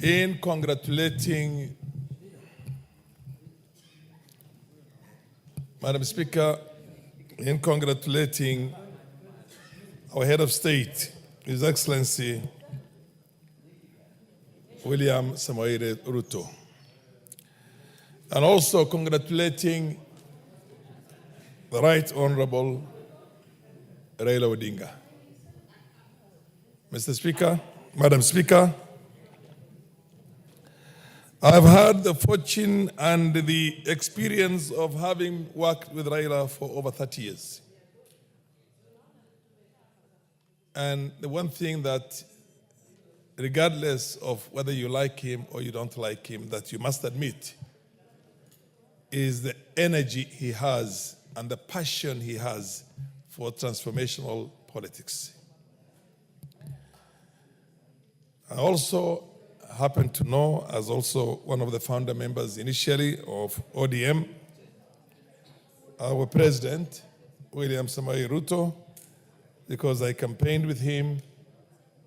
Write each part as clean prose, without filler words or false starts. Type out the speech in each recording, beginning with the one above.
in congratulating, Madam Speaker, in congratulating our head of state, His Excellency William Samoei Ruto, and also congratulating the Right Honorable Raila Odinga. Mr. Speaker, Madam Speaker, I've had the fortune and the experience of having worked with Raila for over 30 years. And the one thing that, regardless of whether you like him or you don't like him, that you must admit is the energy he has and the passion he has for transformational politics. I also happen to know, as also one of the founder members initially of ODM, our president, William Samoei Ruto, because I campaigned with him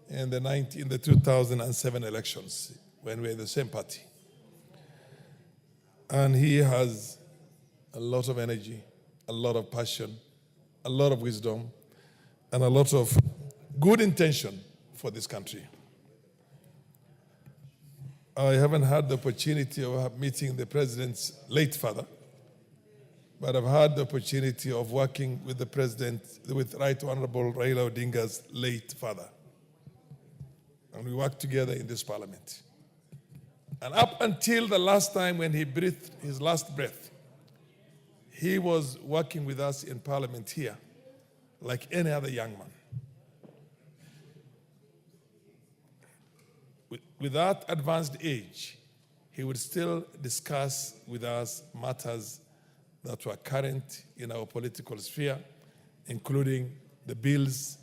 in the 2007 elections when we were in the same party. And he has a lot of energy, a lot of passion, a lot of wisdom, and a lot of good intention for this country. I haven't had the opportunity of meeting the president's late father, but I've had the opportunity of working with the president, with Right Honorable Raila Odinga's late father. And we worked together in this parliament. And up until the last time when he breathed his last breath, he was working with us in parliament here like any other young man. With that advanced age, he would still discuss with us matters that were current in our political sphere, including the bills,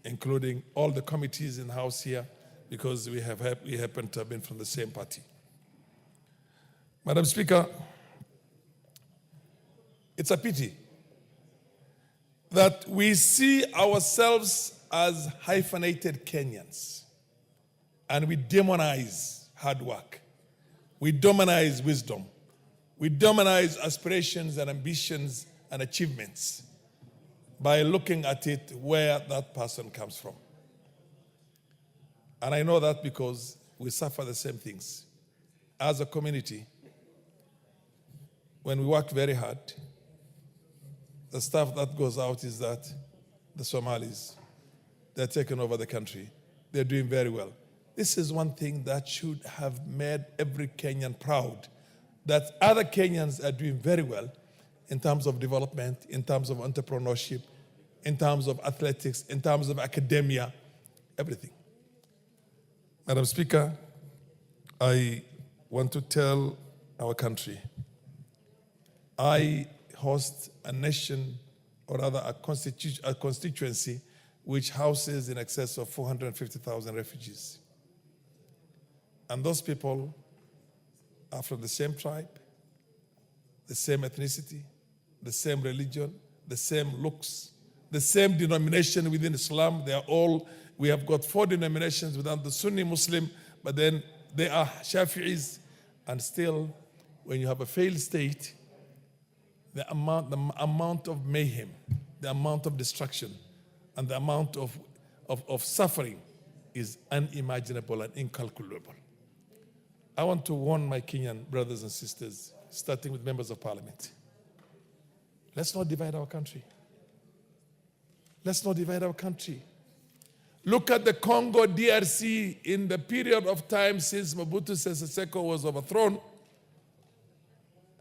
including all the committees in the House here, because we happen to have been from the same party. Madam Speaker, it's a pity that we see ourselves as hyphenated Kenyans. And we demonize hard work. We demonize wisdom. We demonize aspirations and ambitions and achievements by looking at it where that person comes from. And I know that because we suffer the same things. As a community, when we work very hard, the stuff that goes out is that the Somalis, they're taking over the country. They're doing very well. This is one thing that should have made every Kenyan proud, that other Kenyans are doing very well in terms of development, in terms of entrepreneurship, in terms of athletics, in terms of academia, everything. Madam Speaker, I want to tell our country, I host a nation, or rather a constituency, which houses in excess of 450,000 refugees. And those people are from the same tribe, the same ethnicity, the same religion, the same looks, the same denomination within Islam. They are all, we have got 4 denominations within the Sunni Muslim, but then they are Shafi'is. And still, when you have a failed state, the amount of mayhem, the amount of destruction, and the amount of suffering is unimaginable and incalculable. I want to warn my Kenyan brothers and sisters, starting with members of parliament. Let's not divide our country. Let's not divide our country. Look at the Congo DRC in the period of time since Mobutu Sese Seko was overthrown.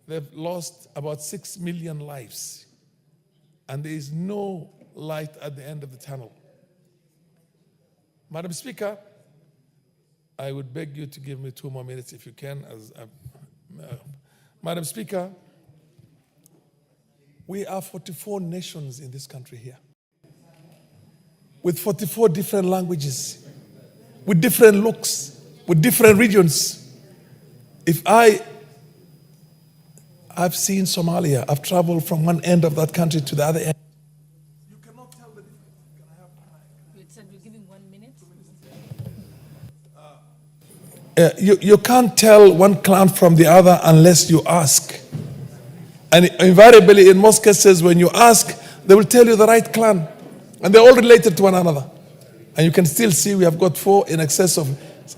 They've lost about 6 million lives. And there is no light at the end of the tunnel. Madam Speaker, I would beg you to give me 2 more minutes if you can. Madam Speaker, we are 44 nations in this country here, with 44 different languages, with different looks, with different regions. If I've seen Somalia, I've traveled from one end of that country to the other end. You cannot tell the difference. Can I have time? You said we're giving 1 minute. You can't tell one clan from the other unless you ask. And invariably, in most cases, when you ask, they will tell you the right clan. And they're all related to one another. And you can still see we have got in excess of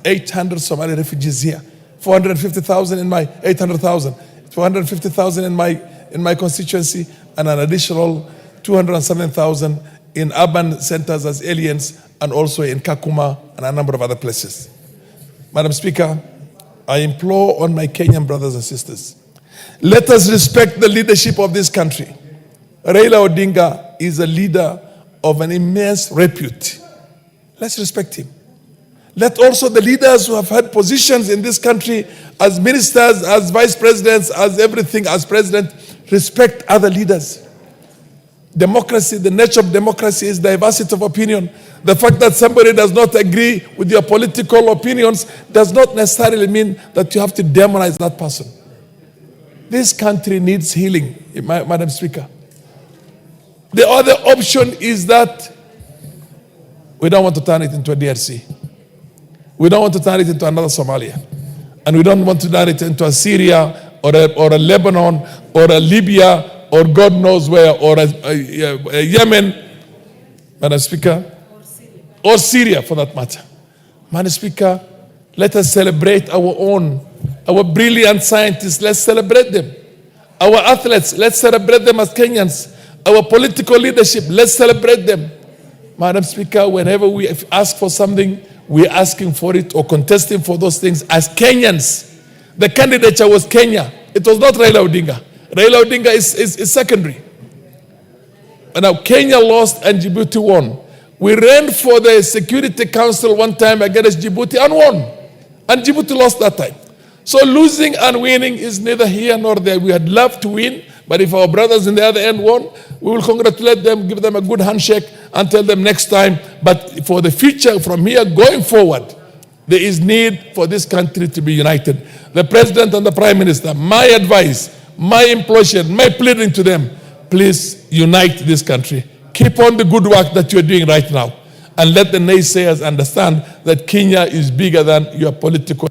800 Somali refugees here. 450,000 in my 800,000. 450,000 in my constituency, and an additional 207,000 in urban centers as aliens, and also in Kakuma and a number of other places. Madam Speaker, I implore on my Kenyan brothers and sisters, let us respect the leadership of this country. Raila Odinga is a leader of an immense repute. Let's respect him. Let also the leaders who have had positions in this country as ministers, as vice presidents, as everything, as president, respect other leaders. Democracy, the nature of democracy is diversity of opinion. The fact that somebody does not agree with your political opinions does not necessarily mean that you have to demonize that person. This country needs healing, Madam Speaker. The other option is that we don't want to turn it into a DRC. We don't want to turn it into another Somalia. And we don't want to turn it into a Syria or a Lebanon or a Libya or God knows where, or a Yemen, Madam Speaker, or Syria for that matter. Madam Speaker, let us celebrate our brilliant scientists, let's celebrate them. Our athletes, let's celebrate them as Kenyans. Our political leadership, let's celebrate them. Madam Speaker, whenever we ask for something, we're asking for it or contesting for those things as Kenyans. The candidature was Kenya. It was not Raila Odinga. Raila Odinga is secondary. And now Kenya lost and Djibouti won. We ran for the Security Council one time against Djibouti and won. And Djibouti lost that time. So losing and winning is neither here nor there. We had loved to win, but if our brothers in the other end won, we will congratulate them, give them a good handshake, and tell them next time. But for the future, from here going forward, there is need for this country to be united. The President and the Prime Minister, my advice, my implosion, my pleading to them, please unite this country. Keep on the good work that you're doing right now. And let the naysayers understand that Kenya is bigger than your political